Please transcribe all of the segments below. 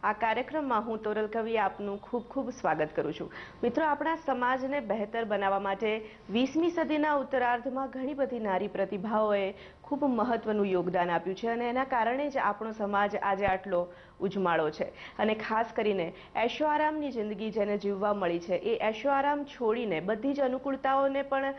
આ કાર્યક્રમમાં હું તોરલ કવિ આપનું ખૂબ ખૂબ સ્વાગત કરું છું। મિત્રો, આપણા સમાજને બહેતર બનાવવા માટે 20મી સદીના ઉત્તરાર્ધમાં ઘણી બધી નારી પ્રતિભાઓએ ખૂબ મહત્વનું યોગદાન આપ્યું છે અને એના કારણે જ આપણો સમાજ આજે આટલો ઉજમાળો છે। અને ખાસ કરીને ऐशो आरामની જિંદગી જેને જીવવા મળી છે એ ऐशो आराम છોડીને બધી જ અનુકૂળતાઓને પણ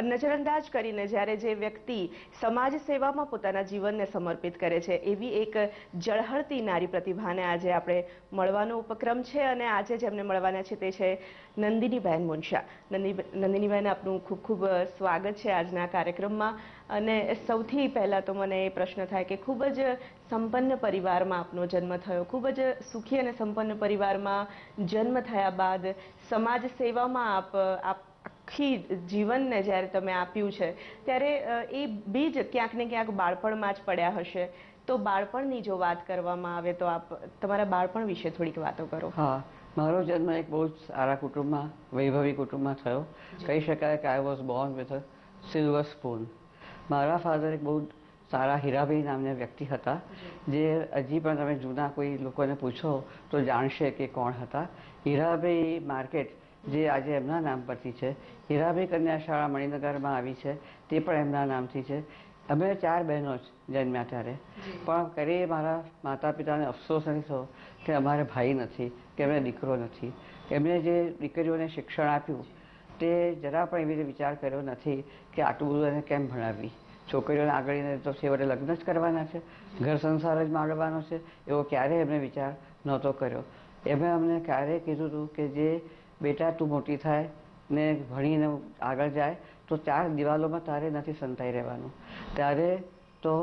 નજરઅંદાજ કરીને જ્યારે જે વ્યક્તિ સમાજ સેવામાં પોતાના જીવનને સમર્પિત કરે છે એવી એક ઝળહળતી નારી પ્રતિભાને આજે આપણે મળવાનો ઉપક્રમ છે અને આજે જેમને મળવાના છે તે છે નંદિનીબેન મુનશા। નંદિનીબેન, આપનું ખૂબ ખૂબ સ્વાગત છે આજના કાર્યક્રમમાં। અને સૌથી પહેલાં તો મને એ પ્રશ્ન થાય કે ખૂબ જ સંપન્ન પરિવારમાં આપનો જન્મ થયો, ખૂબ જ સુખી અને સંપન્ન પરિવારમાં જન્મ થયા બાદ સમાજ સેવામાં આપ આખી જીવનને જ્યારે તમે આપ્યું છે ત્યારે એ બીજ ક્યાંક ને ક્યાંક બાળપણમાં જ પડ્યા હશે। તો બાળપણની જો વાત કરવામાં આવે તો આપ તમારા બાળપણ વિશે થોડીક વાતો કરો। હા, મારો જન્મ એક બહુ જ સારા કુટુંબમાં, વૈભવી કુટુંબમાં થયો। કહી શકાય કે I was Born with a silver spoon. મારા ફાધર એક બહુ સારા હીરાભાઈ નામના વ્યક્તિ હતા, જે હજી પણ તમે જૂના કોઈ લોકોને પૂછો તો જાણશે કે કોણ હતા। હીરાભાઈ માર્કેટ, જે આજે એમના નામ પરથી છે, હીરાભાઈ કન્યા શાળા મણિનગરમાં આવી છે, તે પણ એમના નામથી છે। અમે 4 બહેનો જ જન્મ્યા ત્યારે, પણ ક્યારેય મારા માતા પિતાને અફસોસ નથી થયો કે અમારે ભાઈ નથી, કે એમને દીકરો નથી। એમણે જે દીકરીઓને શિક્ષણ આપ્યું તે જરા પણ એવી રીતે વિચાર કર્યો નથી કે આટલું બધું એને કેમ ભણાવવી, છોકરીઓને આગળ તો છેવટે લગ્ન જ કરવાના છે, ઘર સંસાર જ માંડવાનો છે, એવો ક્યારેય એમને વિચાર નહોતો કર્યો। એમણે અમને ક્યારેય કીધું હતું કે જે બેટા તું મોટી થાય ને ભણીને આગળ જાય તો 4 દિવાલોમાં તારે નથી સંતાઈ રહેવાનું, ત્યારે તો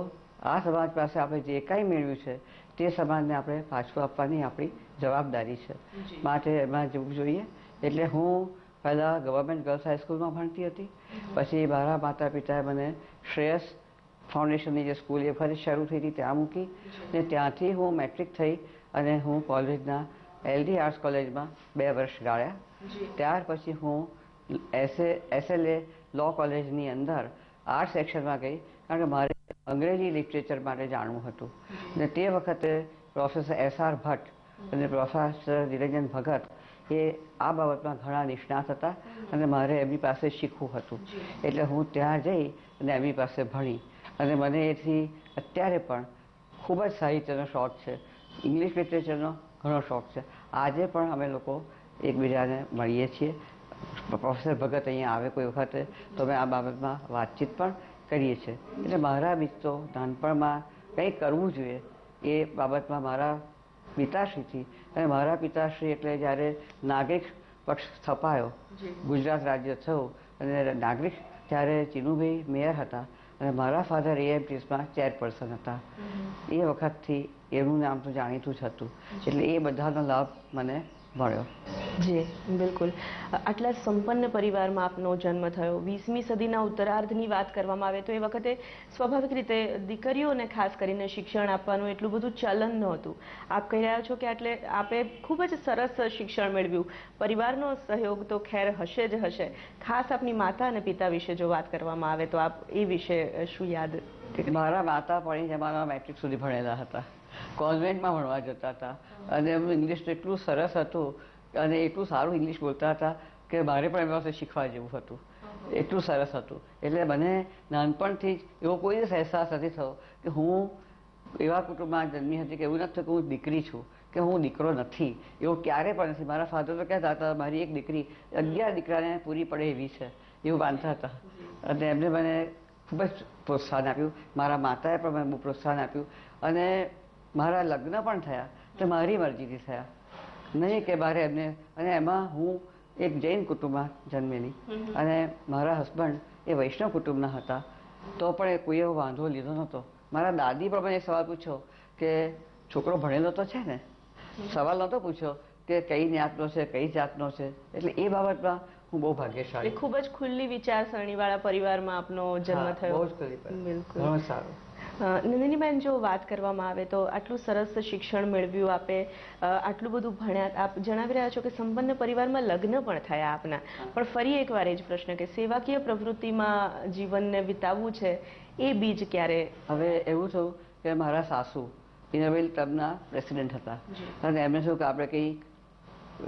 આ સમાજ પાસે આપણે જે કાંઈ મેળવ્યું છે તે સમાજને આપણે પાછું આપવાની આપણી જવાબદારી છે, માટે એમાં જવું જોઈએ। એટલે હું પહેલાં ગવર્મેન્ટ ગર્લ્સ હાઈસ્કૂલમાં ભણતી હતી, પછી મારા માતા પિતાએ મને શ્રેયસ ફાઉન્ડેશનની જે સ્કૂલ એ ફરી શરૂ થઈ હતી ત્યાં મૂકી, ને ત્યાંથી હું મેટ્રિક થઈ અને હું કોલેજના LD આર્ટ્સ કોલેજમાં 2 વર્ષ ગાળ્યા। ત્યાર પછી હું SLA લો કોલેજની અંદર આર્ટ્સ સેક્શનમાં ગઈ, કારણ કે મારે અંગ્રેજી લિટરેચર માટે જાણવું હતું ને તે વખતે પ્રોફેસર SR ભટ્ટ અને પ્રોફેસર નિરંજન ભગત એ આ બાબતમાં ઘણા નિષ્ણાત હતા અને મારે એમની પાસે શીખવું હતું। એટલે હું ત્યાં જઈ અને એમની પાસે ભણી અને મને એથી અત્યારે પણ ખૂબ જ સાહિત્યનો શોખ છે, ઇંગ્લિશ લિટરેચરનો ઘણો શોખ છે। આજે પણ અમે લોકો એકબીજાને મળીએ છીએ, પ્રોફેસર ભગત અહીંયા આવે કોઈ વખતે તો અમે આ બાબતમાં વાતચીત પણ કરીએ છીએ। એટલે મારા મિત્રો નાનપણમાં કંઈક કરવું જોઈએ એ બાબતમાં મારા પિતાશ્રીથી, અને મારા પિતાશ્રી એટલે જ્યારે નાગરિક પક્ષ સ્થપાયો, ગુજરાત રાજ્ય થયું અને નાગરિક, ત્યારે ચીનુભાઈ મેયર હતા અને મારા ફાધર AMTSમાં ચેરપર્સન હતા। એ વખતથી એનું નામ તો જાણીતું જ હતું, એટલે એ બધાનો લાભ મને મળ્યો। જી બિલકુલ। આટલા સંપન્ન પરિવારમાં આપનો જન્મ થયો, 20મી સદીના ઉત્તરાર્ધની વાત કરવામાં આવે તો એ વખતે સ્વાભાવિક રીતે દીકરીઓને ખાસ કરીને શિક્ષણ આપવાનું એટલું બધું ચલન નહોતું। આપ કહી રહ્યા છો કે એટલે આપે ખૂબ જ સરસ શિક્ષણ મેળવ્યું, પરિવારનો સહયોગ તો ખેર હશે જ હશે। ખાસ આપની માતા અને પિતા વિશે જો વાત કરવામાં આવે તો આપ એ વિશે શું યાદ? મારા માતા પણ એ જમાનામાં મેટ્રિક સુધી ભણેલા હતા, કોન્વેન્ટમાં ભણવા જતા હતા અને એમનું ઇંગ્લિશ એટલું સરસ હતું અને એટલું સારું ઇંગ્લિશ બોલતા હતા કે મારે પણ એમના પાસે શીખવા જેવું હતું, એટલું સરસ હતું। એટલે મને નાનપણથી જ એવો કોઈ જ અહેસાસ નથી થયો કે હું એવા કુટુંબમાં જન્મી હતી કે એવું નથી કે હું દીકરી છું કે હું દીકરો નથી, એવું ક્યારે પણ નથી। મારા ફાધર તો કહેતા હતા મારી એક દીકરી 11 દીકરાને પૂરી પડે એવી છે, એવું માનતા હતા અને એમને મને ખૂબ જ પ્રોત્સાહન આપ્યું। મારા માતાએ પણ મને બહુ પ્રોત્સાહન આપ્યું અને મારા લગ્ન પણ થયા તો મારી મરજીથી થયા, નહીં કે મારે એમને, અને એમાં હું એક જૈન કુટુંબમાં જન્મેલી અને મારા હસબન્ડ એ વૈષ્ણવ કુટુંબના હતા, તો પણ એ કોઈ એવો વાંધો લીધો નહોતો। મારા દાદી પણ મને સવાલ પૂછ્યો કે છોકરો ભણેલો તો છે ને, સવાલ નહોતો પૂછ્યો કે કઈ જ્ઞાતનો છે, કઈ જાતનો છે। એટલે એ બાબતમાં હું બહુ ભાગ્યશાળી। ખૂબ જ ખુલ્લી વિચારસરણીવાળા પરિવારમાં આપનો જન્મ થયો। બહુ જ ખુલ્લી, બિલકુલ, ઘણું સારું। નંદિનીબેન, જો વાત કરવામાં આવે તો આટલું સરસ શિક્ષણ મેળવ્યું આપે, આટલું બધું ભણ્યા, આપ જણાવી રહ્યા છો કે સંપન્ન પરિવારમાં લગ્ન પણ થયા આપના, પણ ફરી એકવાર એ જ પ્રશ્ન કે સેવાકીય પ્રવૃત્તિમાં જીવનને વિતાવવું છે એ બીજ ક્યારે? હવે એવું થયું કે મારા સાસુ ઇનોવેલ ક્લબના પ્રેસિડેન્ટ હતા અને એમને શું કે આપણે કંઈ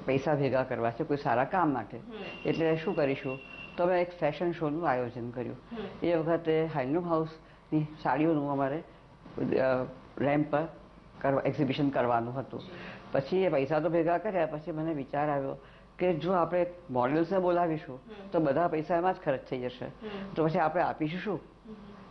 પૈસા ભેગા કરવા છે કોઈ સારા કામ માટે, એટલે શું કરીશું તો અમે એક ફેશન શોનું આયોજન કર્યું. એ વખતે હેન્ડલૂમ હાઉસની સાડીઓનું અમારે રેમ્પ પર એક્ઝિબિશન કરવાનું હતું. પછી એ પૈસા તો ભેગા કર્યા, પછી મને વિચાર આવ્યો કે જો આપણે મોડેલ્સને બોલાવીશું તો બધા પૈસા એમાં જ ખર્ચ થઈ જશે, તો પછી આપણે આપીશું શું?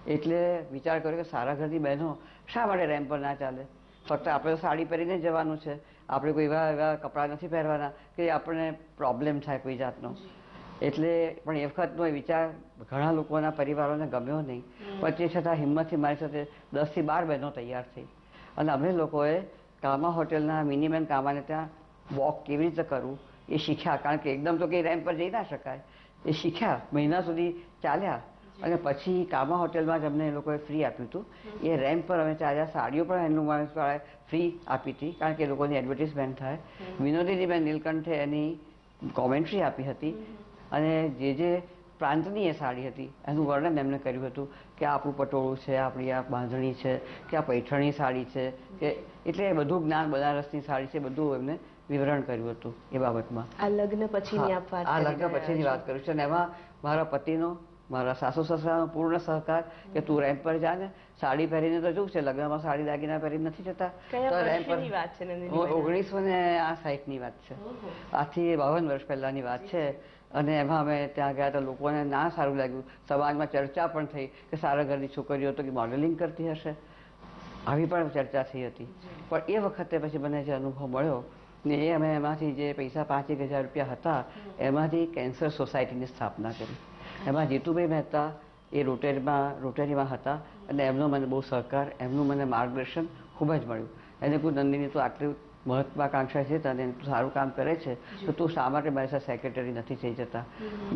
એટલે વિચાર કર્યો કે સારા ઘરની બહેનો શા માટે રેમ્પ પર ના ચાલે? ફક્ત આપણે તો સાડી પહેરીને જવાનું છે, આપણે કોઈ એવા કપડાં નથી પહેરવાના કે આપણને પ્રોબ્લેમ થાય કોઈ જાતનો. એટલે પણ એ વખતનો એ વિચાર ઘણા લોકોના પરિવારોને ગમ્યો નહીં, પણ તે છતાં હિંમતથી મારી સાથે 10 થી 12 બહેનો તૈયાર થઈ અને અમે લોકોએ કામા હોટેલના મિનિમેમ કામાને ત્યાં વોક કેવી રીતે કરવું એ શીખ્યા. કારણ કે એકદમ તો કંઈ રેમ્પ પર જઈ ના શકાય. એ શીખ્યા, મહિના સુધી ચાલ્યા અને પછી કામા હોટેલમાં જ અમને એ લોકોએ ફ્રી આપ્યું હતું. એ રેમ્પ પર અમે ચાલ્યા, સાડીઓ પણ હેન્ડલૂમવાળાએ ફ્રી આપી હતી કારણ કે એ લોકોની એડવર્ટિઝમેન્ટ થાય. વિનોદીનીબેન નીલકંઠે એની કોમેન્ટ્રી આપી હતી અને જે પ્રાંતની એ સાડી હતી એનું વર્ણન એમને કર્યું હતું કે આપણું પટોળું છે, આપણી આ બાંધણી છે, કે આ પૈઠણી સાડી છે, કે એટલે બધું જ્ઞાન બનારસની સાડી છે, બધું એમને વિવરણ કર્યું હતું એ બાબતમાં. આ લગ્ન પછીની આ લગ્ન પછીની વાત કરું છું અને એમાં મારા પતિનો, મારા સાસુ સસરાનો પૂર્ણ સહકાર કે તું રેમ્પ પર જા ને, સાડી પહેરીને તો જવું છે, લગ્નમાં સાડી દાગીના પહેરીને નથી જતા. તો રેમ્પ પર 1960ની વાત છે, આજથી 52 વર્ષ પહેલાની વાત છે. અને એમાં અમે ત્યાં ગયા તો લોકોને ના સારું લાગ્યું, સમાજમાં ચર્ચા પણ થઈ કે સારા ઘરની છોકરીઓ તો કે મોડેલિંગ કરતી હશે, આવી પણ ચર્ચા થઈ હતી. પણ એ વખતે પછી મને જે અનુભવ મળ્યો ને એ અમે એમાંથી જે પૈસા 5,000 રૂપિયા હતા એમાંથી કેન્સર સોસાયટીની સ્થાપના કરી. એમાં જીતુભાઈ મહેતા એ રોટરીમાં હતા અને એમનો મને બહુ સહકાર, એમનું મને માર્ગદર્શન ખૂબ જ મળ્યું. એને કોઈ નંદિની તો આટલી મહત્વાકાંક્ષા છે તને સારું કામ કરે છે તો તું શા માટે મારી સાથે સેક્રેટરી નથી થઈ જતા?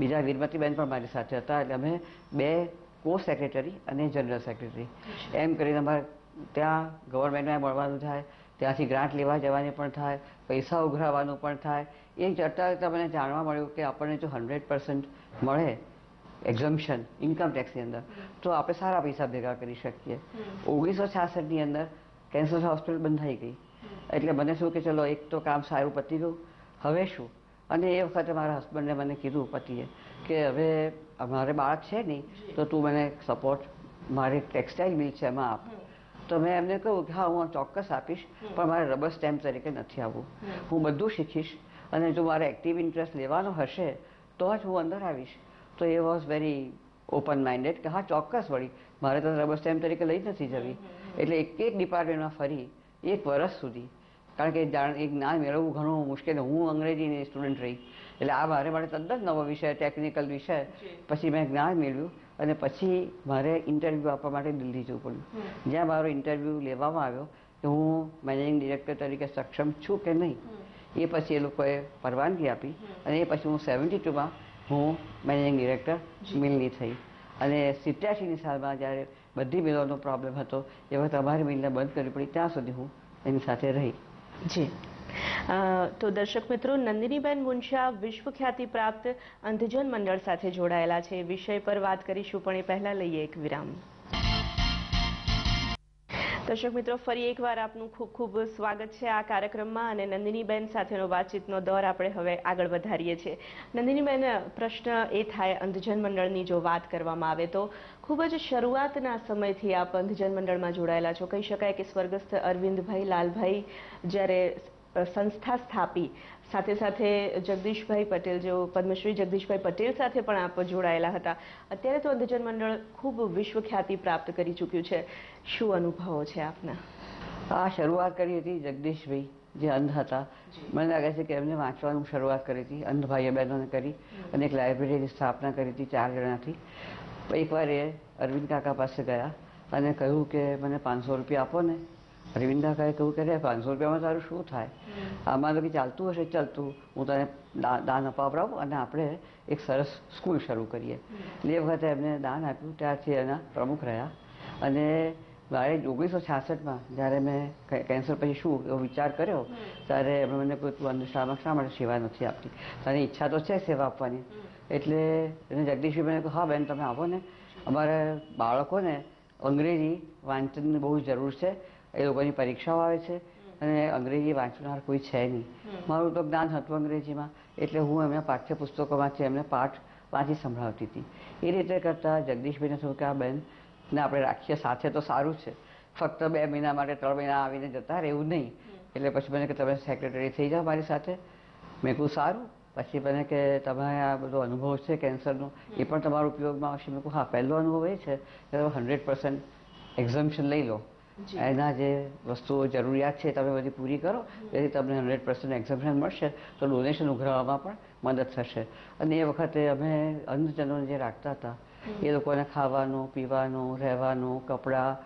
બીજા વીરમતીબેન પણ મારી સાથે હતા એટલે અમે 2 કો સેક્રેટરી અને જનરલ સેક્રેટરી એમ કરીને અમારે ત્યાં ગવર્મેન્ટમાં મળવાનું થાય, ત્યાંથી ગ્રાન્ટ લેવા જવાની પણ થાય, પૈસા ઉઘરાવવાનું પણ થાય. એ ચર્ચા મને જાણવા મળ્યું કે આપણને જો 100% મળે એક્ઝમ્પશન ઇન્કમ ટેક્સની અંદર તો આપણે સારા પૈસા ભેગા કરી શકીએ. 1966ની અંદર કેન્સર હોસ્પિટલ બંધ થઈ ગઈ એટલે મને શું કે ચલો એક તો કામ સારું પતી ગયું, હવે શું? અને એ વખતે મારા હસબન્ડે મને કીધું, પતિએ, કે હવે મારે બાળક છે નહીં તો તું મને સપોર્ટ મારે ટેક્સટાઇલ મિલ છે એમાં આપ. તો મેં એમને કહ્યું કે હા હું ચોક્કસ આપીશ, પણ મારે રબર સ્ટેમ્પ તરીકે નથી આવવું. હું બધું શીખીશ અને જો મારે એક્ટિવ ઇન્ટરેસ્ટ લેવાનો હશે તો જ હું અંદર આવીશ. તો એ વોઝ વેરી ઓપન માઇન્ડેડ કે હા ચોક્કસ, વળી મારે તો રબર સ્ટેમ્પ તરીકે લઈ નથી જવી. એટલે એક ડિપાર્ટમેન્ટમાં ફરી 1 વર્ષ સુધી, કારણ કે એ જ્ઞાન મેળવવું ઘણું મુશ્કેલ. હું અંગ્રેજીની સ્ટુડન્ટ રહી એટલે આ મારે તદ્દન નવો વિષય, ટેકનિકલ વિષય. પછી મેં જ્ઞાન મેળવ્યું અને પછી મારે ઇન્ટરવ્યૂ આપવા માટે દિલ્હી જવું પડ્યું, જ્યાં મારો ઇન્ટરવ્યૂ લેવામાં આવ્યો કે હું મેનેજિંગ ડિરેક્ટર તરીકે સક્ષમ છું કે નહીં. એ પછી એ લોકોએ પરવાનગી આપી અને એ પછી હું 72માં હું મેનેજિંગ ડિરેક્ટર મિલની થઈ. અને 87ની સાલમાં જ્યારે બધી મિલોનો પ્રોબ્લેમ હતો એ વખતે અમારી મિલને બંધ કરવી પડી, ત્યાં સુધી હું એની સાથે રહી. જી તો દર્શક મિત્રો, નંદિનીબેન મુનશા વિશ્વ ખ્યાતિ પ્રાપ્ત અંધજન મંડળ સાથે જોડાયેલા છે. વિષય પર વાત કરીશું પણ એ પહેલા લઈએ એક વિરામ. દર્શક મિત્રો, ફરી એકવાર આપનું ખૂબ ખૂબ સ્વાગત છે આ કાર્યક્રમમાં અને નંદિનીબેન સાથેનો વાતચીતનો દોર આપણે હવે આગળ વધારીએ છીએ. નંદિનીબેન, પ્રશ્ન એ થાય, અંધજન મંડળની જો વાત કરવામાં આવે તો ખૂબ જ શરૂઆતના સમયથી આપ અંધજન મંડળમાં જોડાયેલા છો. કહી શકાય કે સ્વર્ગસ્થ અરવિંદભાઈ લાલભાઈ જ્યારે સંસ્થા સ્થાપી, સાથે સાથે જગદીશભાઈ પટેલ, જેઓ પદ્મશ્રી જગદીશભાઈ પટેલ સાથે પણ આપ જોડાયેલા હતા. અત્યારે તો અંધજન મંડળ ખૂબ વિશ્વ ખ્યાતિ પ્રાપ્ત કરી ચૂક્યું છે. શું અનુભવો છે આપના? આ શરૂઆત કરી હતી જગદીશભાઈ, જે અંધ હતા. મને લાગે છે કે એમને વાંચવાનું શરૂઆત કરી હતી, અંધ ભાઈઓ બહેનોને કરી અને એક લાઇબ્રેરીની સ્થાપના કરી હતી 4 જણાથી. એકવાર એ અરવિંદ કાકા પાસે ગયા અને કહ્યું કે મને 500 રૂપિયા આપો ને. અરવિંદ કાકાએ કહ્યું કે 500 રૂપિયામાં તારું શું થાય? આમાં તો કંઈ ચાલતું હશે, ચાલતું હું તને દાન અપાવડાવું અને આપણે એક સરસ સ્કૂલ શરૂ કરીએ. એટલે એ વખતે એમને દાન આપ્યું, ત્યારથી એના પ્રમુખ રહ્યા. અને મારે 1966માં જ્યારે મેં કેન્સર પછી શું એવો વિચાર કર્યો ત્યારે એમણે મને કહ્યું તું અંધશ્રામાં શા માટે સેવા નથી આપતી? તને ઈચ્છા તો છે સેવા આપવાની. એટલે એને જગદીશભાઈ મને કહ્યું હા બેન તમે આવો ને, અમારે બાળકોને અંગ્રેજી વાંચનની બહુ જરૂર છે એ લોકોની પરીક્ષાઓ આવે છે અને અંગ્રેજી વાંચનાર કોઈ છે નહીં. મારું તો જ્ઞાન હતું અંગ્રેજીમાં, એટલે હું એમના પાઠ્યપુસ્તકોમાંથી એમને પાઠ વાંચી સંભળાવતી હતી. એ રીતે કરતાં જગદીશભાઈને થયું કે આ બેનને આપણે રાખીએ સાથે તો સારું છે, ફક્ત 2 મહિના માટે 3 મહિના આવીને જતા રહેવું નહીં. એટલે પછી મને કે તમે સેક્રેટરી થઈ જાઓ મારી સાથે. મેં કહું સારું. પછી મને કે તમે આ બધો અનુભવ છે કેન્સરનો, એ પણ તમારો ઉપયોગમાં આવશે. મેં કહું હા, પહેલો અનુભવ એ છે કે તમે 100% એક્ઝમ્પશન લઈ લો, એના જે વસ્તુઓ જરૂરિયાત છે તમે બધી પૂરી કરો, તેથી તમને 100% એક્ઝમ્પશન મળશે તો ડોનેશન ઉઘરાવવામાં પણ મદદ થશે. અને એ વખતે અમે અંધજનોને જે રાખતા હતા એ લોકોને ખાવાનું, પીવાનું, રહેવાનું, કપડાં,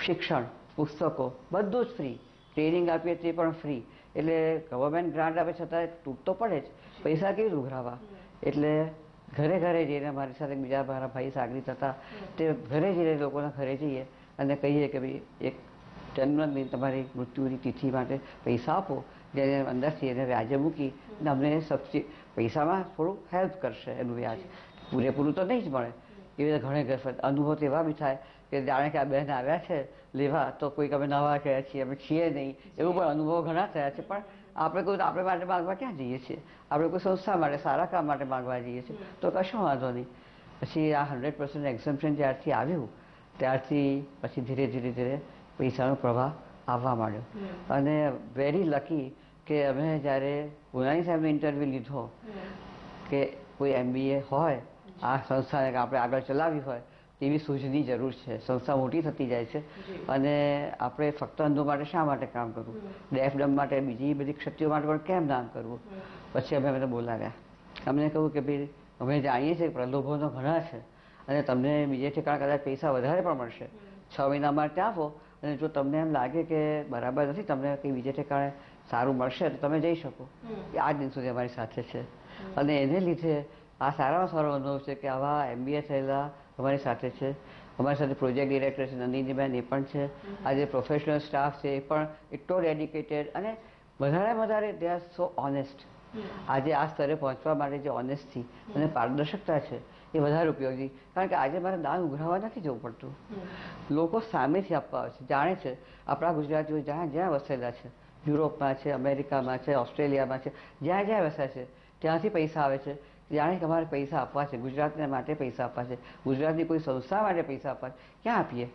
શિક્ષણ, પુસ્તકો બધું જ ફ્રી, ટ્રેનિંગ આપીએ તે પણ ફ્રી. એટલે ગવર્મેન્ટ ગ્રાન્ટ આપે છતાં તૂટ તો પડે જ, પૈસા કેવી ઉઘરાવા. એટલે ઘરે ઘરે જઈને મારી સાથે બીજા મારા ભાઈ સાગરીત હતા, તે ઘરે જઈને લોકોના ઘરે જઈએ અને કહીએ કે ભાઈ એક જન્મદિન તમારી મૃત્યુની તિથિ માટે પૈસા આપો, જેને અંદરથી એને વ્યાજે મૂકી અને અમને પૈસામાં થોડું હેલ્પ કરશે. એનું વ્યાજ પૂરેપૂરું તો નહીં જ મળે. એવી રીતે ઘણે ઘર અનુભવ તો એવા બી થાય કે જાણે કે આ બહેન આવ્યા છે લેવા તો કોઈક અમે નવા ગયા છીએ, અમે છીએ નહીં, એવું પણ અનુભવો ઘણા થયા છે. પણ આપણે કોઈ આપણે માટે માગવા ક્યાં જઈએ છીએ? આપણે કોઈ સંસ્થા માટે, સારા કામ માટે માગવા જઈએ છીએ, તો કશો વાંધો નહીં. પછી આ 100% એક્ઝમ્પશન જ્યારથી આવ્યું ત્યારથી પછી ધીરે ધીરે ધીરે પૈસાનો પ્રવાહ આવવા માંડ્યો. અને વેરી લકી કે અમે જ્યારે ગુનાની સાહેબનો ઇન્ટરવ્યૂ લીધો કે કોઈ MBA હોય આ સંસ્થાને આપણે આગળ ચલાવવી હોય તેવી સૂઝની જરૂર છે. સંસ્થા મોટી થતી જાય છે અને આપણે ફક્ત અંધો માટે શા માટે કામ કરવું, ડેફ ડમ માટે, બીજી બધી ક્ષતિઓ માટે પણ કેમ નામ કરવું. પછી અમે એને બોલાવ્યા. અમને કહ્યું કે ભાઈ અમે જાણીએ છીએ કે પ્રલોભનો ઘણા છે અને તમને બીજે ઠેકાણે કદાચ પૈસા વધારે પણ મળશે. 6 મહિના માટે આપો અને જો તમને એમ લાગે કે બરાબર નથી, તમને કંઈ બીજે ઠેકાણે સારું મળશે તો તમે જઈ શકો. એ આજ દિન સુધી અમારી સાથે છે અને એને લીધે આ સારામાં સારો અનુભવ છે કે આવા MBA થયેલા અમારી સાથે છે. અમારી સાથે પ્રોજેક્ટ ડિરેક્ટર છે નંદિનીબેન, એ પણ છે. આજે પ્રોફેશનલ સ્ટાફ છે એ પણ એટલો ડેડિકેટેડ અને વધારે દે આર સો ઓનેસ્ટ. આજે આ સ્તરે પહોંચવા માટે જે ઓનેસ્ટી અને પારદર્શકતા છે એ વધારે ઉપયોગી. કારણ કે આજે મારે દાન ઉઘરાવવા નથી જવું પડતું, લોકો સામેથી આપવા આવે છે. જાણે છે આપણા ગુજરાતીઓ જ્યાં જ્યાં વસેલા છે, યુરોપમાં છે, અમેરિકામાં છે, ઓસ્ટ્રેલિયામાં છે, જ્યાં જ્યાં વસ્યા છે ત્યાંથી પૈસા આવે છે. જાણે કે અમારે પૈસા આપવા છે, ગુજરાતને માટે પૈસા આપવા છે, ગુજરાતની કોઈ સંસ્થા માટે પૈસા આપવા છે, ક્યાં આપીએ?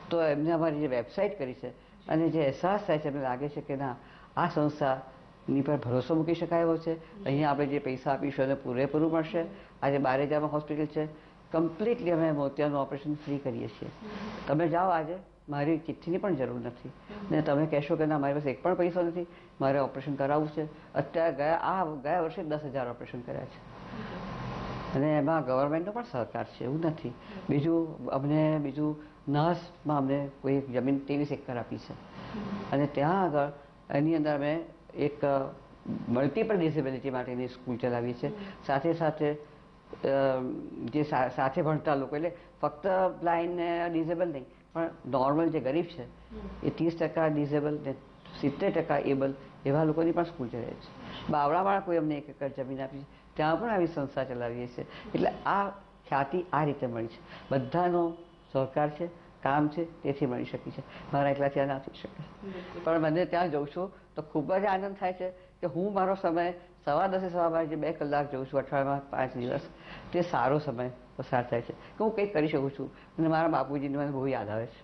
તો એમને અમારી જે વેબસાઇટ કરી છે અને જે અહેસાસ થાય છે, એમને લાગે છે કે ના, આ સંસ્થાની પર ભરોસો મૂકી શકાય એવો છે. અહીંયા આપણે જે પૈસા આપીશું એને પૂરેપૂરું મળશે. આજે બારેજામાં હોસ્પિટલ છે, કમ્પ્લીટલી અમે મોતિયાનું ઓપરેશન ફ્રી કરીએ છીએ. તમે જાઓ આજે, મારી ચિઠ્ઠીની પણ જરૂર નથી ને તમે કહેશો કે ના મારી પાસે એક પણ પૈસો નથી, મારે ઓપરેશન કરાવવું છે. અત્યારે ગયા વર્ષે 10,000 ઓપરેશન કર્યા છે અને એમાં ગવર્મેન્ટનો પણ સહકાર છે, એવું નથી. બીજું નર્સમાં અમને કોઈ જમીન 23 એકર આપી છે અને ત્યાં આગળ એની અંદર અમે એક મલ્ટિપલ ડિસેબિલિટી માટેની સ્કૂલ ચલાવીએ છીએ. સાથે સાથે જે સાથે ભણતા લોકો, એટલે ફક્ત બ્લાઇન્ડ ને ડિસેબલ નહીં, પણ નોર્મલ જે ગરીબ છે એ 30% ડિસેબલ ને 70% એબલ એવા લોકોની પણ સ્કૂલ ચલાવીએ છીએ. બાવળામાં કોઈ અમને 1 એકર જમીન આપી છે, ત્યાં પણ આવી સંસ્થા ચલાવીએ છીએ. એટલે આ ખ્યાતિ આ રીતે મળી છે. બધાનો સહકાર છે, કામ છે, તેથી મળી શકી છે. મારા એકલાથી આ ના થઈ શકે. પણ મને ત્યાં જઉં છું તો ખૂબ જ આનંદ થાય છે કે હું મારો સમય 10:15 સવારે જે 2 કલાક જઉં છું અઠવાડિયામાં 5 દિવસ, તે સારો સમય પસાર થાય છે કે હું કંઈક કરી શકું છું અને મારા બાપુજીને મને બહુ યાદ આવે છે.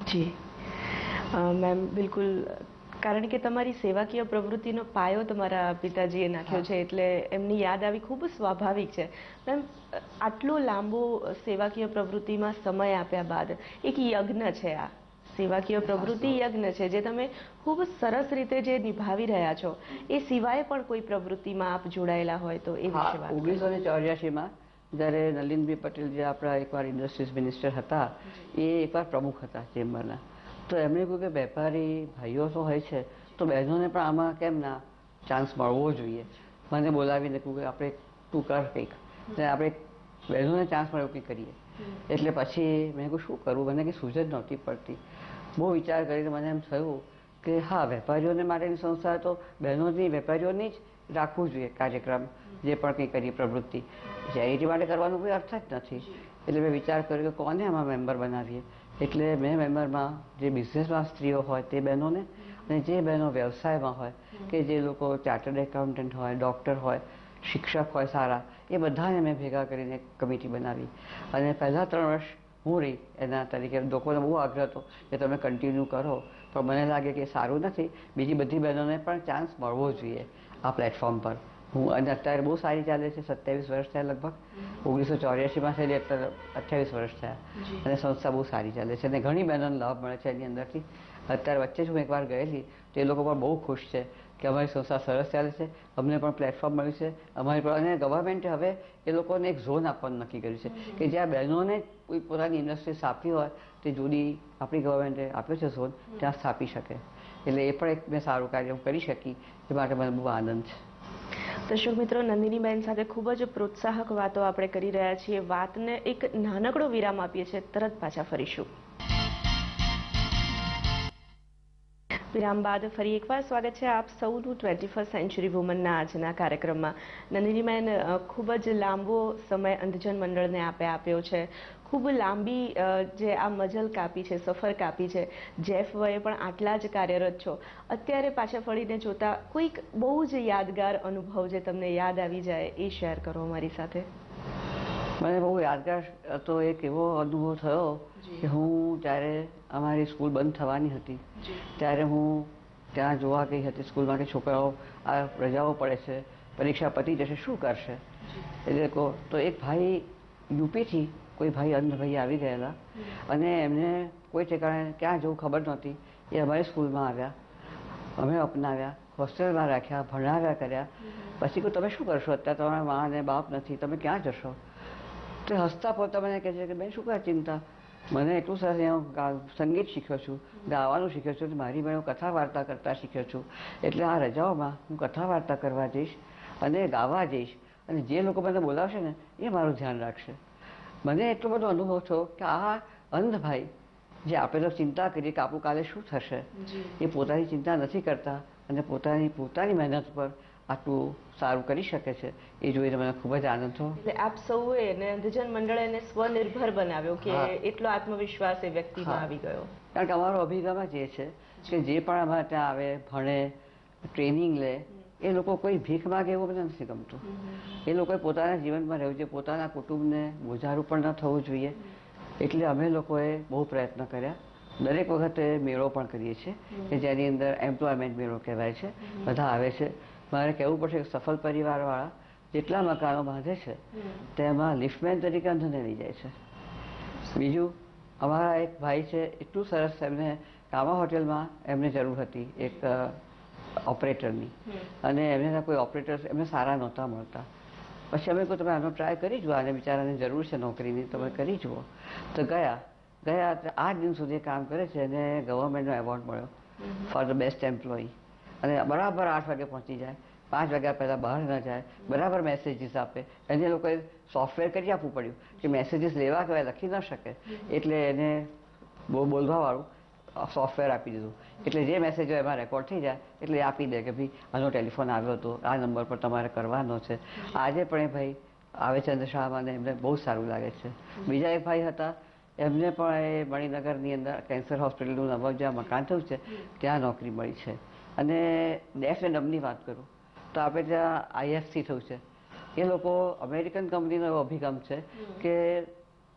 જી મેમ, બિલકુલ. કારણ કે તમારી સેવાકીય પ્રવૃત્તિનો પાયો તમારા પિતાજીએ નાખ્યો છે એટલે એમની યાદ આવી ખૂબ સ્વાભાવિક છે. મેમ, આટલો લાંબો સેવાકીય પ્રવૃત્તિમાં સમય આપ્યા બાદ એક યજ્ઞ છે, આ સેવાકીય પ્રવૃત્તિ યજ્ઞ છે જે તમે ખૂબ સરસ રીતે જે નિભાવી રહ્યા છો, એ સિવાય પણ કોઈ પ્રવૃત્તિમાં આપ જોડાયેલા હોય તો એ વિશે વાત. 1984માં જ્યારે નલિનભાઈ પટેલ જે આપણા એકવાર ઇન્ડસ્ટ્રીઝ મિનિસ્ટર હતા, એ એકવાર પ્રમુખ હતા ચેમ્બરના. તો એમણે કહ્યું કે વેપારી ભાઈઓ તો હોય છે તો બહેનોને પણ આમાં કેમ ના ચાન્સ મળવો જોઈએ. મને બોલાવીને કહ્યું કે આપણે તું કર કંઈક, આપણે બહેનોને ચાન્સ મળે એવું કંઈક કરીએ. એટલે પછી મેં કહ્યું શું કરવું, મને કંઈ સૂઝ નહોતી પડતી. બહુ વિચાર કરીને મને એમ થયું કે હા, વેપારીઓને માટેની સંસ્થા તો બહેનોની, વેપારીઓની જ રાખવું જોઈએ કાર્યક્રમ, જે પણ કંઈ કરીએ પ્રવૃત્તિ. ચેરિટી માટે કરવાનો કોઈ અર્થ જ નથી. એટલે મેં વિચાર કર્યો કે કોને આમાં મેમ્બર બનાવીએ. એટલે મેં મેમ્બરમાં જે બિઝનેસમાં સ્ત્રીઓ હોય તે બહેનોને અને જે બહેનો વ્યવસાયમાં હોય કે જે લોકો ચાર્ટર્ડ એકાઉન્ટન્ટ હોય, ડૉક્ટર હોય, શિક્ષક હોય સારા, એ બધાને મેં ભેગા કરીને એક કમિટી બનાવી અને પહેલાં 3 વર્ષ હું રહી એના તરીકે. લોકોને બહુ આગ્રહ હતો કે તમે કન્ટિન્યુ કરો, પણ મને લાગે કે સારું નથી, બીજી બધી બહેનોને પણ ચાન્સ મળવો જોઈએ આ પ્લેટફોર્મ પર. હું અને અત્યારે બહુ સારી ચાલે છે. 27 વર્ષ થયા લગભગ. 1984માં થયેલી, અત્યારે 28 વર્ષ થયા અને સંસ્થા બહુ સારી ચાલે છે અને ઘણી બહેનોને લાભ મળે છે એની અંદરથી. અત્યારે વચ્ચે જ હું એકવાર ગયેલી તો એ લોકો પણ બહુ ખુશ છે કે અમારી સંસ્થા સરસ ચાલે છે, અમને પણ પ્લેટફોર્મ મળ્યું છે અમારી પણ. અને ગવર્મેન્ટે હવે એ લોકોને એક ઝોન આપવાનું નક્કી કર્યું છે કે જ્યાં બહેનોને કોઈ પોતાની ઇન્ડસ્ટ્રી સ્થાપવી હોય તે જુદી આપણી ગવર્મેન્ટે આપ્યો છે ઝોન, ત્યાં સ્થાપી શકે. એટલે એ પણ એક મેં સારું કાર્ય કરી શકી, એ માટે મને બહુ આનંદ છે. દર્શક મિત્રો, નંદિનીબેન સાથે ખૂબ જ પ્રોત્સાહક વાતો આપણે કરી રહ્યા છીએ. વાતને એક નાનકડો વિરામ આપીએ છીએ, તરત પાછા ફરીશું. વિરામ બાદ ફરી એકવાર સ્વાગત છે આપ સૌનું 21st સેન્ચુરી વુમનના આજના કાર્યક્રમમાં. નંદિનીબેન, ખૂબ જ લાંબો સમય અંધજન મંડળને આપે આપ્યો છે. ખૂબ લાંબી જે આ મજલ કાપી છે, સફર કાપી છે. જેફ વયે પણ આટલા જ કાર્યરત છો. અત્યારે પાછા ફરીને જોતા કોઈક બહુ જ યાદગાર અનુભવ જે તમને યાદ આવી જાય એ શેર કરો અમારી સાથે. મને બહુ યાદગાર તો એક એવો અનુભવ થયો કે હું જ્યારે અમારી સ્કૂલ બંધ થવાની હતી ત્યારે હું ત્યાં જોવા ગઈ હતી સ્કૂલમાં કે છોકરાઓ આ રજાઓ પડે છે, પરીક્ષા પતી જશે, શું કરશે. એટલે તો એક ભાઈ યુપીથી, કોઈ ભાઈ અંધ ભાઈ આવી ગયેલા અને એમને કોઈ ઠેકાણે ક્યાં જવું ખબર નહોતી. એ અમારી સ્કૂલમાં આવ્યા, અમે અપનાવ્યા, હોસ્ટેલમાં રાખ્યા, ભણાવ્યા કર્યા. પછી કહું તમે શું કરશો અત્યારે, તમારા મા અને બાપ નથી, તમે ક્યાં જશો? તો હસતા પોતા મને કહે છે કે બેન શું કાંઈ ચિંતા, મને એટલું સરસ હું સંગીત શીખ્યો છું, ગાવાનું શીખ્યો છું, મારી બેન કથા વાર્તા કરતા શીખ્યો છું. એટલે આ રજાઓમાં હું કથા વાર્તા કરવા જઈશ અને ગાવા જઈશ અને જે લોકો મને બોલાવશે ને એ મારું ધ્યાન રાખશે. મને એટલો બધો અનુભવ થયો કે આ અંધ ભાઈ જે આપણે તો ચિંતા કરીએ કે આપણું કાલે શું થશે, એ પોતાની ચિંતા નથી કરતા અને પોતાની મહેનત પર આટલું સારું કરી શકે છે, એ જોઈને મને ખૂબ જ આનંદ થયો. એટલે આપ સૌએ અંધજન મંડળે એને સ્વનિર્ભર બનાવ્યો કે એટલો આત્મવિશ્વાસ એ વ્યક્તિમાં આવી ગયો. કારણ કે અમારો અભિગમ જ એ છે કે જે પણ અમારે ત્યાં આવે, ભણે, ટ્રેનિંગ લે, એ લોકો કોઈ ભીખ માગે એવું મને નથી ગમતું. એ લોકોએ પોતાના જીવનમાં રહેવું જોઈએ, પોતાના કુટુંબને બોજારું પણ ન થવું જોઈએ. એટલે અમે લોકોએ બહુ પ્રયત્ન કર્યા. દરેક વખતે મેળો પણ કરીએ છીએ કે જેની અંદર એમ્પ્લોયમેન્ટ મેળો કહેવાય છે, બધા આવે છે. મારે કહેવું પડશે કે સફળ પરિવારવાળા જેટલા મકાનો બાંધે છે તેમાં લિફ્ટમેન તરીકે અંધને લઈ જાય છે. બીજું, અમારા એક ભાઈ છે, એટલું સરસ, એમને કામા હોટેલમાં એમને જરૂર હતી એક ઓપરેટરની અને એમને કોઈ ઓપરેટર એમને સારા નહોતા મળતા. પછી અમે કહ્યું તમે આનો ટ્રાય કરી જુઓ, આને બિચારાને જરૂર છે નોકરીની, તમે કરી જુઓ. તો ગયા 8 દિન સુધી કામ કરે છે અને ગવર્મેન્ટનો એવોર્ડ મળ્યો ફોર ધ બેસ્ટ એમ્પ્લોયી. અને બરાબર 8 વાગે પહોંચી જાય, 5 વાગ્યા પહેલાં બહાર ન જાય, બરાબર મેસેજીસ આપે. એને લોકોએ સોફ્ટવેર કરી આપવું પડ્યું કે મેસેજીસ લેવા કહેવાય લખી ન શકે, એટલે એને બોલવાવાળું સોફ્ટવેર આપી દીધું. એટલે જે મેસેજો એમાં રેકોર્ડ થઈ જાય એટલે આપી દે કે ભાઈ આનો ટેલિફોન આવ્યો હતો, આ નંબર પર તમારે કરવાનો છે. આજે પણ એ ભાઈ આવે છે શાળામાં અને એમને બહુ સારું લાગે છે. બીજા એક ભાઈ હતા, એમને પણ એ મણિનગરની અંદર કેન્સર હોસ્પિટલનું નવું જ્યાં મકાન થયું છે ત્યાં નોકરી મળી છે. અને ડેફ એન્ડ ડમની વાત કરું તો આપણે ત્યાં આઈએફસી થયું છે. એ લોકો અમેરિકન કંપનીનો એવો અભિગમ છે કે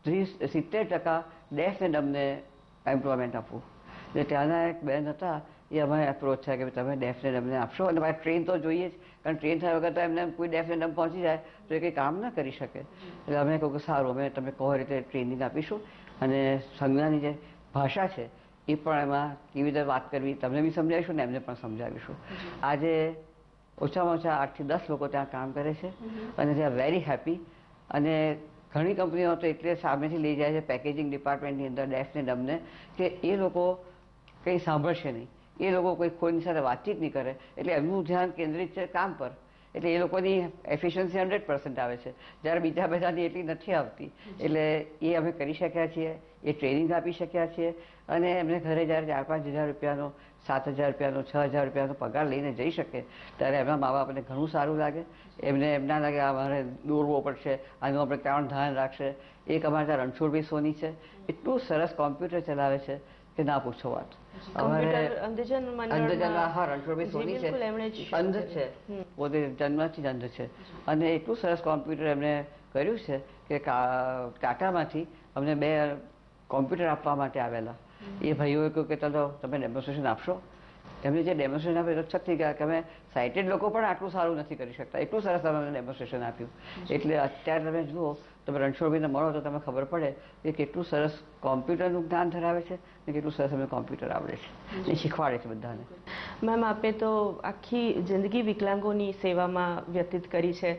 70% ડેફ એન્ડ ડમને એમ્પ્લોયમેન્ટ આપવું. એટલે ત્યાંના એક બેન હતા, એ અમે એપ્રોચ છે કે તમે ડેફ એન્ડ ડમને આપશો. અને મારે ટ્રેન તો જોઈએ જ, કારણ ટ્રેન થયા વગર તો એમને કોઈ ડેફ એન્ડ ડમ પહોંચી જાય તો એ કંઈ કામ ન કરી શકે. એટલે અમે કહું કે સારું, અમે તમે કહો રીતે ટ્રેનિંગ આપીશું અને સંજ્ઞાની જે ભાષા છે એ પણ એમાં કેવી રીતે વાત કરવી તમને બી સમજાવીશું ને એમને પણ સમજાવીશું. આજે ઓછામાં ઓછા 8 થી 10 લોકો ત્યાં કામ કરે છે અને દે આર વેરી હેપી. અને ઘણી કંપનીઓ તો એટલે સામેથી લઈ જાય છે પેકેજિંગ ડિપાર્ટમેન્ટની અંદર ડેફ ને ડમને કે એ લોકો કંઈ સાંભળશે નહીં, એ લોકો કોઈની સાથે વાતચીત નહીં કરે. એટલે એમનું ધ્યાન કેન્દ્રિત છે કામ પર. એટલે એ લોકોની એફિશિયન્સી 100% આવે છે, જ્યારે બીજા બધાની એટલી નથી આવતી. એટલે એ અમે કરી શક્યા છીએ, એ ટ્રેનિંગ આપી શક્યા છીએ અને એમને ઘરે જ્યારે 4-5 હજાર રૂપિયાનો ₹7,000 ₹6,000 પગાર લઈને જઈ શકે ત્યારે એમના મા બાપને ઘણું સારું લાગે. એમ ના લાગે આ મારે દોરવો પડશે, આનું આપણે કોણ ધ્યાન રાખશે. એક અમારે ત્યાં રણછોડભાઈ સોની છે, એટલું સરસ કોમ્પ્યુટર ચલાવે છે કે ના પૂછો વાત. હા, રણછોડભાઈ સોની છે, અંધ છે, પોતે જન્મથી જ અંધ છે, અને એટલું સરસ કોમ્પ્યુટર એમણે કર્યું છે કે ટાટામાંથી અમને 2 કોમ્પ્યુટર આપવા માટે આવેલા. એ ભાઈઓએ કહ્યું કે ચાલો તમે ડેમોન્સ્ટ્રેશન આપશો. એમને જે ડેમોન્સ્ટ્રેશન આપ્યું તો છક થઈ ગયા કે અમે સાઇટેડ લોકો પણ આટલું સારું નથી કરી શકતા, એટલું સરસ અમે ડેમોન્સ્ટ્રેશન આપ્યું. એટલે અત્યારે તમે જુઓ, તમે રણછોડભાઈને મળો તો તમે ખબર પડે કે કેટલું સરસ કોમ્પ્યુટરનું જ્ઞાન ધરાવે છે અને કેટલું સરસ એમને કોમ્પ્યુટર આવડે છે એ શીખવાડે છે બધાને. મેમ, આપે તો આખી જિંદગી વિકલાંગોની સેવામાં વ્યતીત કરી છે.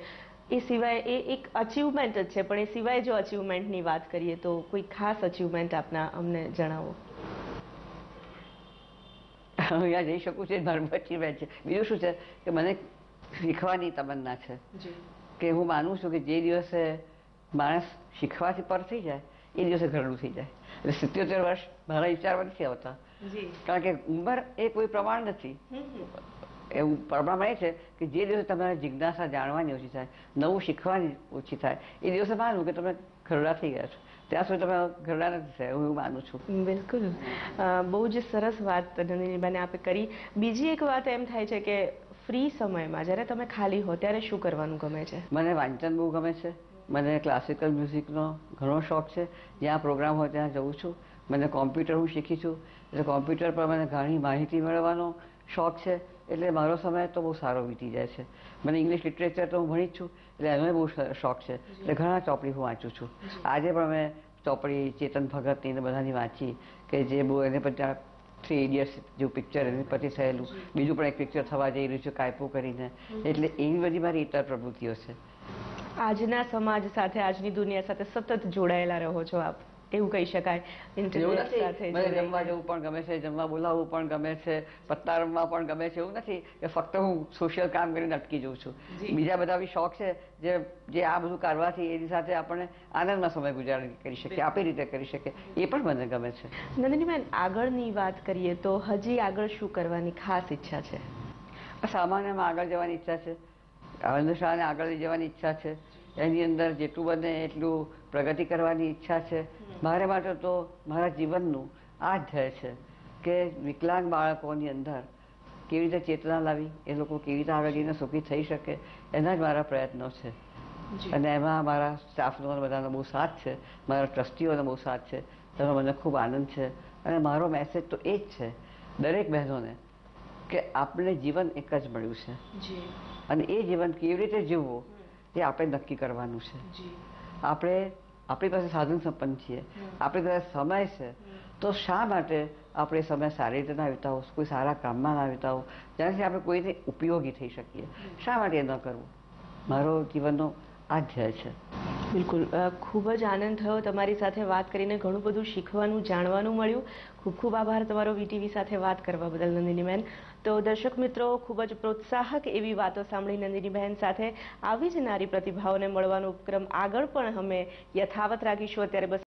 એ સિવાય એ એક અચીવમેન્ટ જ છે, પણ એ સિવાય જો અચીવમેન્ટની વાત કરીએ તો કોઈ ખાસ અચીવમેન્ટ આપના અમને જણાવો. અહીંયા જઈ શકું છું એ મારું અચીવમેન્ટ છે. બીજું શું છે કે મને શીખવાની તમન્ના છે કે હું માનું છું કે જે દિવસે માણસ શીખવાથી પર થઈ જાય એ દિવસે ઘરડું થઈ જાય. એટલે 77 વર્ષ મારા વિચારમાં નથી આવતા, કારણ કે ઉંમર એ કોઈ પ્રમાણ નથી. એવું પ્રમાણ એ છે કે જે દિવસે તમારે જિજ્ઞાસા જાણવાની ઓછી થાય, નવું શીખવાની ઓછી થાય, એ દિવસે માનું કે તમે ઘરડા થઈ ગયા છો. ત્યાં સુધી તમે ઘરડા નથી થયા, હું એવું માનું છું. બિલકુલ, બહુ જ સરસ વાત નંદિનીબેન આપે કરી. બીજી એક વાત એમ થાય છે કે ફ્રી સમયમાં જ્યારે તમે ખાલી હો ત્યારે શું કરવાનું ગમે છે? મને વાંચન બહુ ગમે છે. મને ક્લાસિકલ મ્યુઝિકનો ઘણો શોખ છે. જ્યાં પ્રોગ્રામ હોય ત્યાં જઉં છું. મને કોમ્પ્યુટર હું શીખી છું, એટલે કોમ્પ્યુટર પર મને ઘણી માહિતી મેળવવાનો શોખ છે. એટલે મારો સમય તો બહુ સારો વીતી જાય છે. મને ઇંગ્લિશ લિટરેચર તો હું ભણી જ છું, એટલે એનો બહુ શોખ છે. એટલે ઘણા ચોપડી હું વાંચું છું. આજે પણ મેં ચોપડી ચેતન ભગતની ને બધાની વાંચી કે જે બહુ એને પછી 3 ઇડિયટ્સ જેવું પિક્ચર એની પછી થયેલું, બીજું પણ એક પિક્ચર થવા જઈ રહ્યું છે કાયપો કરીને. એટલે એવી બધી મારી ઇતર પ્રવૃત્તિઓ છે. આજના સમાજ સાથે, આજની દુનિયા સાથે સતત જોડાયેલા રહો છો આપ, એવું કહી શકાય. ઇન્ટરનેટ સાથે મને જમવા જવું પણ ગમે છે, જમવા બોલાવવું પણ ગમે છે, પત્તા રમવા પણ ગમે છે. એવું નથી કે ફક્ત હું સોશિયલ કામ કરીને અટકી જઉં છું. બીજા બધા બી શોખ છે જે આ બધું કરવાથી એની સાથે આપણે આનંદમાં સમય ગુજાર કરી શકીએ, આપણી રીતે કરી શકીએ, એ પણ મને ગમે છે. નંદિનીબેન, આગળની વાત કરીએ તો હજી આગળ શું કરવાની ખાસ ઈચ્છા છે? સામાન્યમાં આગળ જવાની ઈચ્છા છે, અંધશ્રદ્ધાને આગળ લઈ જવાની ઈચ્છા છે. એની અંદર જેટલું બને એટલું પ્રગતિ કરવાની ઈચ્છા છે. મારે માટે તો મારા જીવનનું આ જ ધ્યેય છે કે વિકલાંગ બાળકોની અંદર કેવી રીતે ચેતના લાવી, એ લોકો કેવી રીતે આગળ જઈને સુખી થઈ શકે, એના જ મારા પ્રયત્નો છે. અને એમાં મારા સ્ટાફનો બધાનો બહુ સાથ છે, મારા ટ્રસ્ટીઓનો બહુ સાથ છે. તેનો મને ખૂબ આનંદ છે. અને મારો મેસેજ તો એ જ છે દરેક બહેનોને કે આપણે જીવન એક જ મળ્યું છે, અને એ જીવન કેવી રીતે જીવવું એ આપણે નક્કી કરવાનું છે. આપણી પાસે સાધન સંપન્ન છીએ, આપણી પાસે સમય છે, તો શા માટે આપણે સમય સારી રીતે ના વિતાવો, કોઈ સારા કામમાં ના વિતાવો, જેનાથી આપણે કોઈને ઉપયોગી થઈ શકીએ? શા માટે એ ન કરવું? મારો જીવનનો આ જ ધ્યેય છે. બિલકુલ, ખૂબ જ આનંદ થયો તમારી સાથે વાત કરીને. ઘણું બધું શીખવાનું, જાણવાનું મળ્યું. ખૂબ ખૂબ આભાર તમારો વીટીવી સાથે વાત કરવા બદલ, નંદિનીબેન. તો દર્શક મિત્રો, ખૂબ જ પ્રોત્સાહક એવી વાતો સાંભળી નંદિનીબહેન સાથે. આવી જ નારી પ્રતિભાઓને મળવાનો ઉપક્રમ આગળ પણ અમે યથાવત રાખીશું. અત્યારે બસ